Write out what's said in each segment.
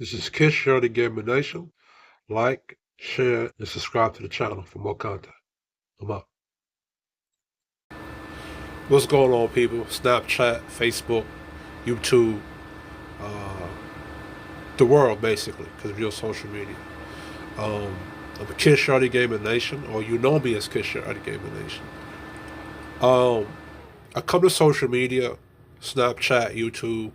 This is Kiss Share the Gaming Nation. Like, share, and subscribe to the channel for more content. I'm up. What's going on, people? Snapchat, Facebook, YouTube, uh, the world, basically, because of your social media. I'm a Kiss Share the Gaming Nation, or you know me as Kiss Share the Gaming Nation. I come to social media, Snapchat, YouTube,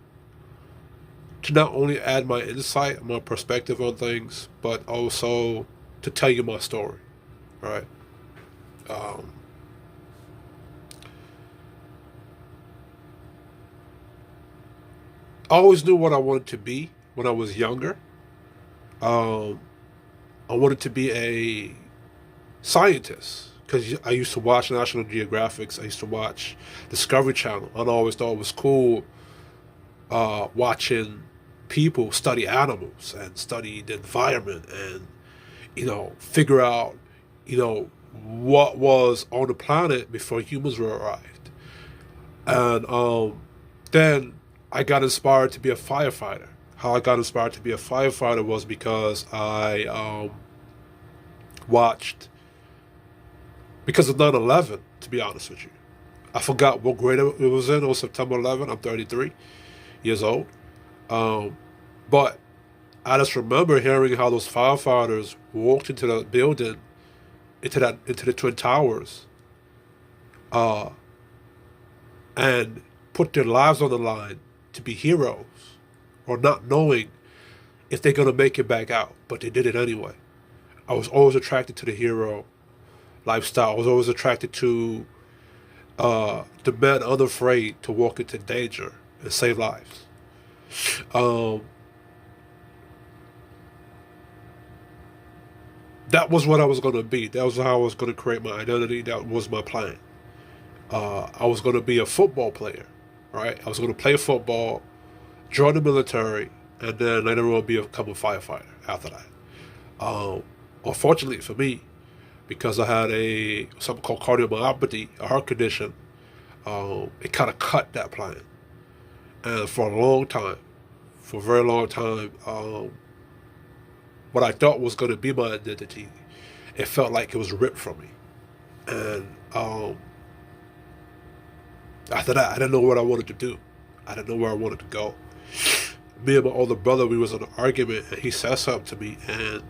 to not only add my insight, my perspective on things, but also to tell you my story, right? Um, I always knew what I wanted to be when I was younger. Um, I wanted to be a scientist because I used to watch National Geographics. I used to watch Discovery Channel, and I always thought it was cool watching people study animals and study the environment and figure out what was on the planet before humans were arrived. And then I got inspired to be a firefighter. How I got inspired to be a firefighter was because I watched, because of 9/11, to be honest with you. I forgot what grade it was in. It was September 11. I'm 33 years old. Um, but I just remember hearing how those firefighters walked into the building, into the Twin Towers, uh, and put their lives on the line to be heroes, or not knowing if they're gonna make it back out, but they did it anyway. I was always attracted to the hero lifestyle. I was always attracted to the men unafraid to walk into danger and save lives. Um, that was what I was gonna be. That was how I was gonna create my identity. That was my plan. I was gonna be a football player, right? I was gonna play football, join the military, and then later on become a firefighter after that. Um, Unfortunately for me, because I had something called cardiomyopathy, a heart condition, it kind of cut that plan. And for a long time, for a very long time, what I thought was going to be my identity, it felt like it was ripped from me. And after that, I didn't know what I wanted to do. I didn't know where I wanted to go. Me and my older brother, we was in an argument, and he said something to me, and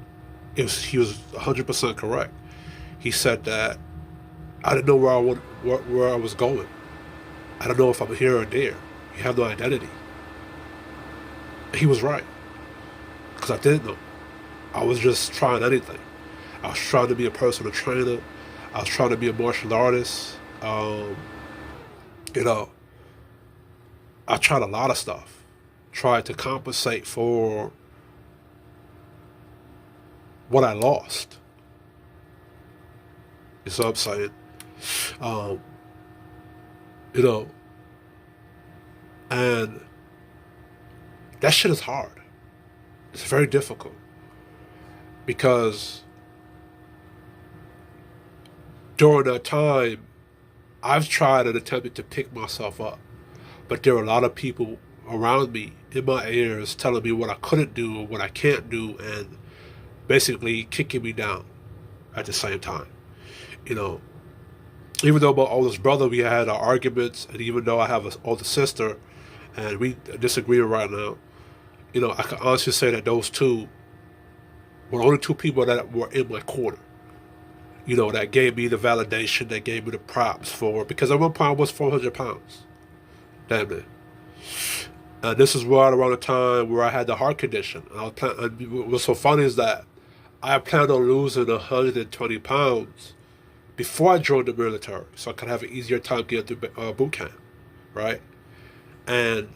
he was 100% correct. He said that I didn't know where I was going. I don't know if I'm here or there. You have no identity. And he was right, because I didn't know. I was just trying anything. I was trying to be a personal trainer. I was trying to be a martial artist. You know, I tried a lot of stuff. Tried to compensate for what I lost. You see what I'm saying? Um, you know, and that shit is hard. It's very difficult because during that time, I've tried and attempted to pick myself up, but there are a lot of people around me in my ears telling me what I couldn't do, what I can't do, and basically kicking me down at the same time. You know, even though my oldest brother, we had our arguments, and even though I have an older sister, and we disagree right now, I can honestly say that those two were the only two people that were in my corner. That gave me the validation, that gave me the props for, because at one point I was 400 pounds. Damn it. And this is right around the time where I had the heart condition. And what's so funny is that I planned on losing 120 pounds before I joined the military, so I could have an easier time getting through boot camp, right? And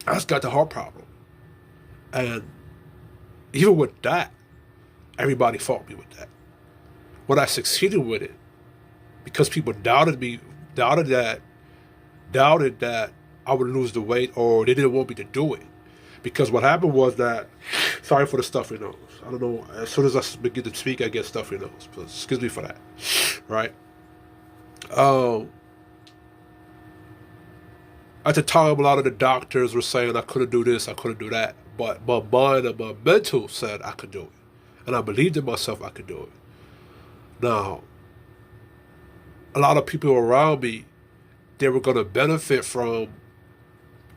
I just got the heart problem. And even with that, everybody fought me with that. When I succeeded with it, because people doubted me, doubted that I would lose the weight, or they didn't want me to do it. Because what happened was that, sorry for the stuffy nose. I don't know, as soon as I begin to speak, I get stuffy nose. So excuse me for that, right? At the time, a lot of the doctors were saying I couldn't do this, I couldn't do that. But my mind and my mental said I could do it. And I believed in myself I could do it. Now, a lot of people around me, they were going to benefit from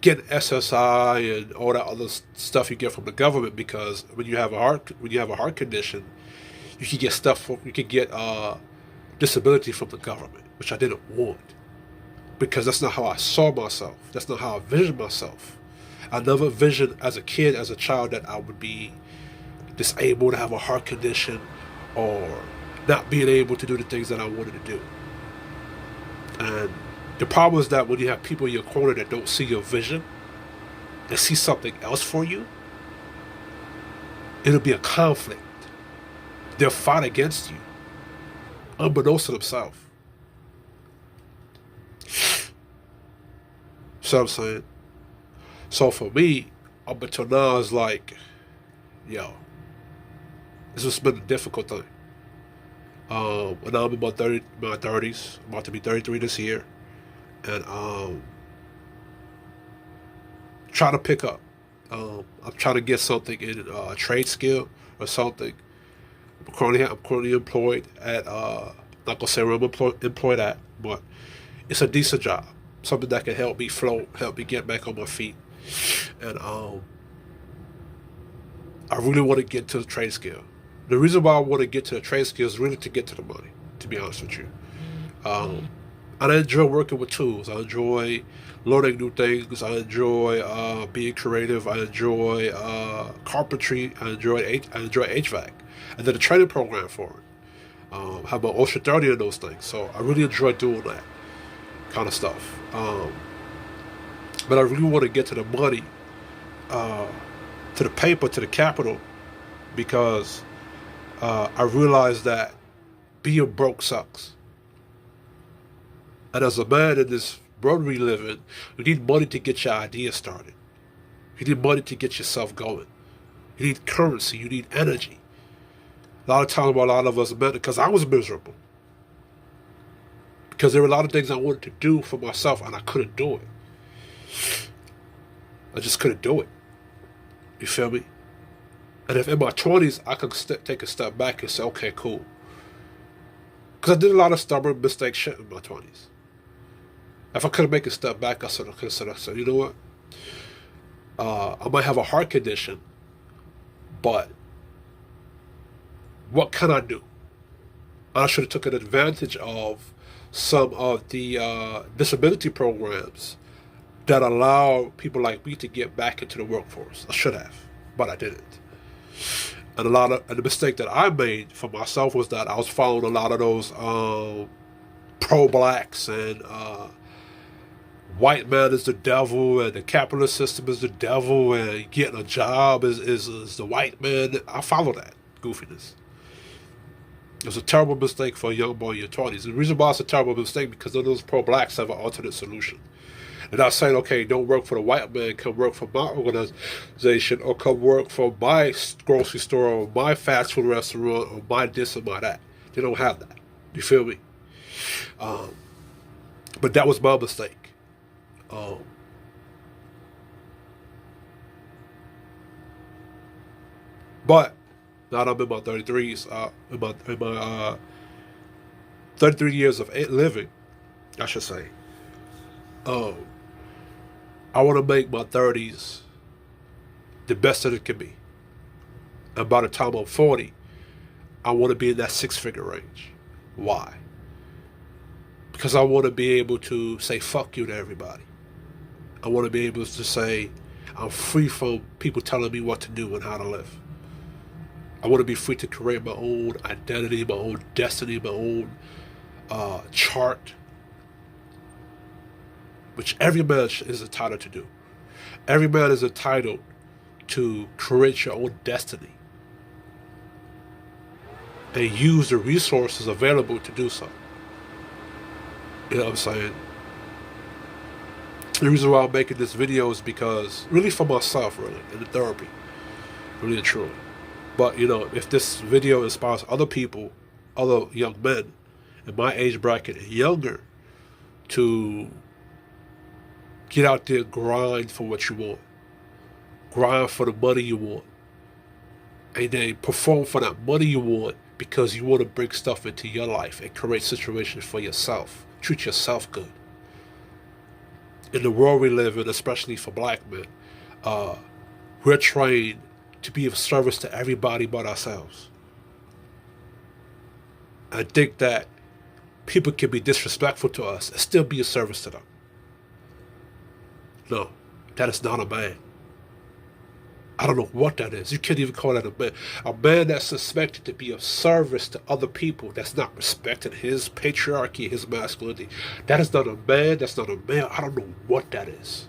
getting SSI and all that other stuff you get from the government, because when you have a heart condition, you can get disability from the government, which I didn't want, because that's not how I saw myself. That's not how I visioned myself. I never envisioned as a kid, as a child, that I would be disabled, to have a heart condition, or not being able to do the things that I wanted to do. And the problem is that when you have people in your corner that don't see your vision, they see something else for you, it'll be a conflict. They'll fight against you, unbeknownst to themselves. So I'm saying. So for me, up until now, it's like, yo, this has been a difficult thing. And now I'm in my 30s, I'm about to be 33 this year, and trying to pick up. I'm trying to get something in a trade skill or something. I'm currently employed at, not gonna say where I'm employed at, but it's a decent job, something that can help me float, help me get back on my feet, and I really want to get to the trade skill. The reason why I want to get to the trade skill is really to get to the money, to be honest with you. And I enjoy working with tools. I enjoy learning new things. I enjoy being creative. I enjoy carpentry. I enjoy HVAC. I did a training program for it. I have my OSHA 30 in those things. So I really enjoy doing that kind of stuff. But I really want to get to the money, to the paper, to the capital, because I realized that being broke sucks. And as a man in this world we live in, you need money to get your ideas started. You need money to get yourself going. You need currency. You need energy. A lot of times, a lot of us men, because I was miserable. Because there were a lot of things I wanted to do for myself, and I couldn't do it. I just couldn't do it. You feel me? And if in my 20s, I could take a step back and say, okay, cool. Because I did a lot of stubborn mistake shit in my 20s. If I could make a step back, I said, you know what? I might have a heart condition, but what can I do? And I should have taken advantage of some of the disability programs that allow people like me to get back into the workforce. I should have, but I didn't. And the mistake that I made for myself was that I was following a lot of those pro-blacks and white man is the devil and the capitalist system is the devil and getting a job is the white man. I followed that goofiness. It was a terrible mistake for a young boy in your 20s. The reason why it's a terrible mistake because none of those pro-blacks have an alternate solution. They're not saying, okay, don't work for the white man, come work for my organization, or come work for my grocery store, or my fast food restaurant, or my this or my that. They don't have that. You feel me? But that was my mistake. But now that I'm in my 33s, in my 33 years of living, I should say, I want to make my 30s the best that it can be. And by the time I'm 40, I want to be in that six-figure range. Why? Because I want to be able to say fuck you to everybody. I want to be able to say I'm free from people telling me what to do and how to live. I want to be free to create my own identity, my own destiny, my own chart, which every man is entitled to do. Every man is entitled to create your own destiny and use the resources available to do so. You know what I'm saying? The reason why I'm making this video is because, really for myself, really, in the therapy, really and truly. But, you know, if this video inspires other people, other young men in my age bracket and younger, to get out there, grind for what you want. grind for the money you want, and then perform for that money you want because you want to bring stuff into your life and create situations for yourself. Treat yourself good. In the world we live in, especially for black men, we're trained to be of service to everybody but ourselves. I think that people can be disrespectful to us and still be of service to them. No, that is not a man. I don't know what that is. You can't even call that a man. A man that's suspected to be of service to other people, that's not respecting his patriarchy, his masculinity. That is not a man. That's not a male. I don't know what that is.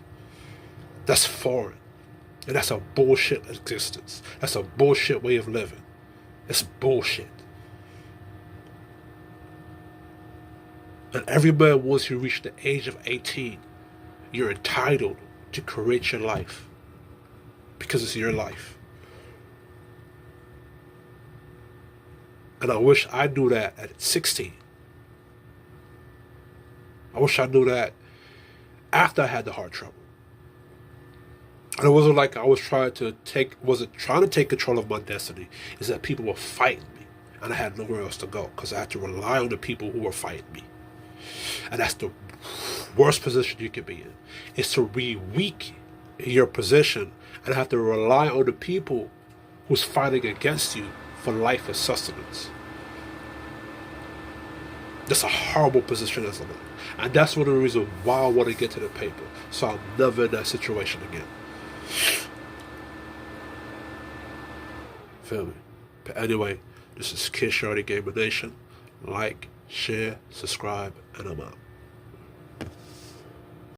That's foreign. And that's a bullshit existence. That's a bullshit way of living. It's bullshit. And every man, once you reach the age of 18, you're entitled to create your life. Because it's your life. And I wish I knew that at 16. I wish I knew that after I had the heart trouble. And it wasn't like I was wasn't trying to take control of my destiny. It's that people were fighting me. And I had nowhere else to go because I had to rely on the people who were fighting me. And that's the worst position you can be in. Is to be weak in your position and have to rely on the people who's fighting against you for life and sustenance. That's a horrible position as a man. And that's one of the reasons why I want to get to the paper. So I'm never in that situation again. Feel me? But anyway, this is Kid Shorty Gamer Nation. Like, share, subscribe, and I'm out.